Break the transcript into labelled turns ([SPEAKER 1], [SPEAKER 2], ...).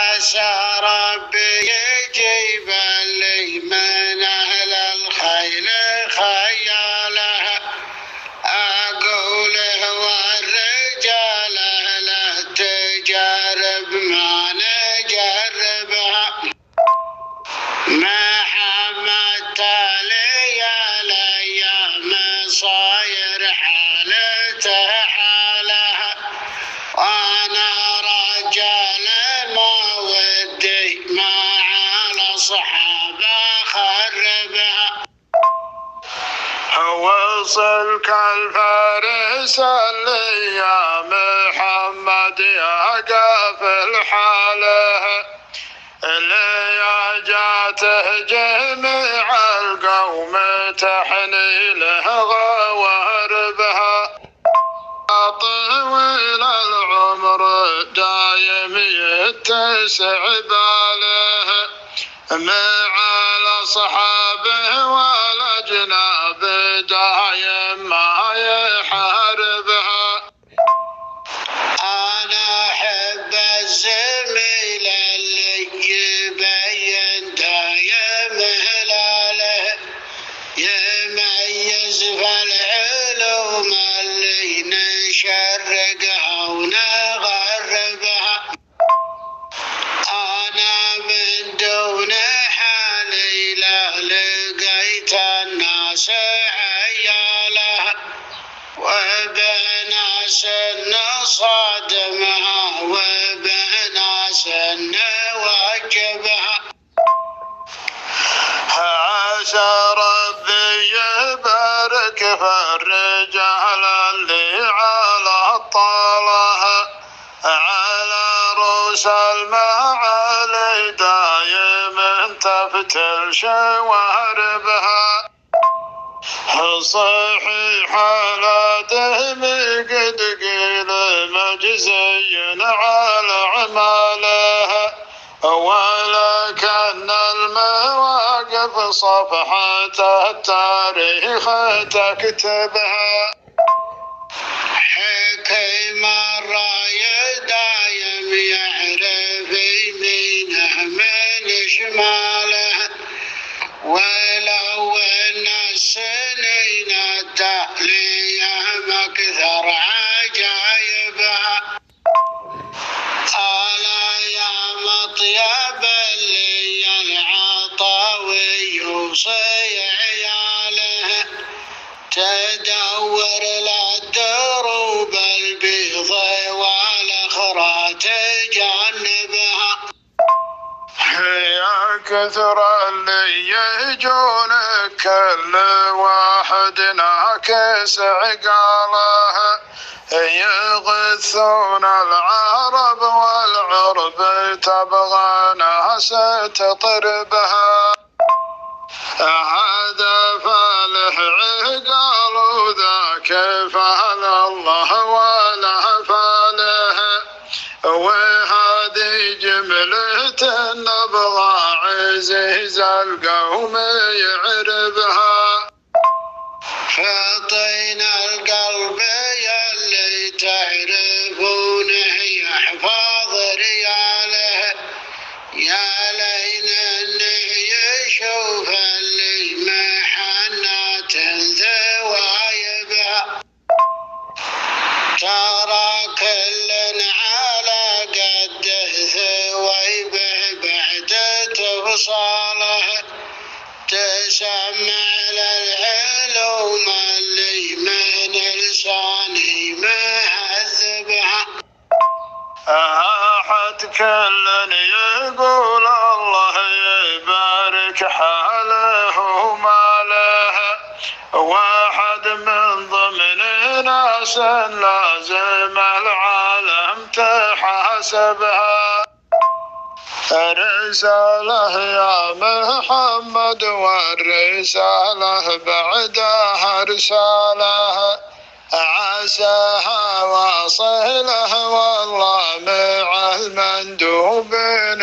[SPEAKER 1] عسى ربي يجيب لي من أهل الخيل خياله، أقوله والرجال لا تجرب ما نجربها، ما حمدت لي الأيام صاير حالته حالها، وأنا رجال ما ودي ما على صحابة خربها، وصلك الفارس اللي يا محمد يا قافل حاله، اللي جاته جميع القوم تحنيله غوار بها، طويل العمر دايم يتسع باله، مع الأصحابه والأجناب دايم ما يحاربها، أنا أحب الزميل اللي يبين دايم هلاله، يميز في العلوم اللي نشرقها ونغربها، أنا من دون حالي لا لقيت الناس عياله، وبناس نصادمها وبناس نواجبها، عسى ربي يبارك في الرجال اللي على الطالها، على رؤوس المعالي دايم تفتل شواربها، صحيح على دهمي قد قيل مجزي على عمالها، ولكن المواقف صفحة التاريخ تكتبها، حكيم الراي دايم يعرف يمينه من شماله، ولو ان السنين التالية مكثر عجائبها، ألا يا مطيب اللي العطاوي يوصي عياله، تدور للدروب البيض والأخرى تجنبها، يا كثر اللي يجونك كل واحد ناكس عقاله، يغثون العرب والعرب تبغى ناس تطربها، هذا فالح عقال وذاك فال الله ولا فاله، وهذه جملة نبغى عزيز القوم يعربها، فطين القلب يلي تعرفونه يحفظ رياله، يا لين انه يشوف اللي محنات ذوايبها، ترى كل على قده ثويبه بعد تفصاله، تسمع للعلوم اللي من لساني مهذبها، أحد كل يقول الله يبارك حاله وماله، واحد من ضمن ناس لازم العالم تحاسبها، رسالة يا محمد والرسالة بعدها رسالة، عساها واصله والله مع المندوبين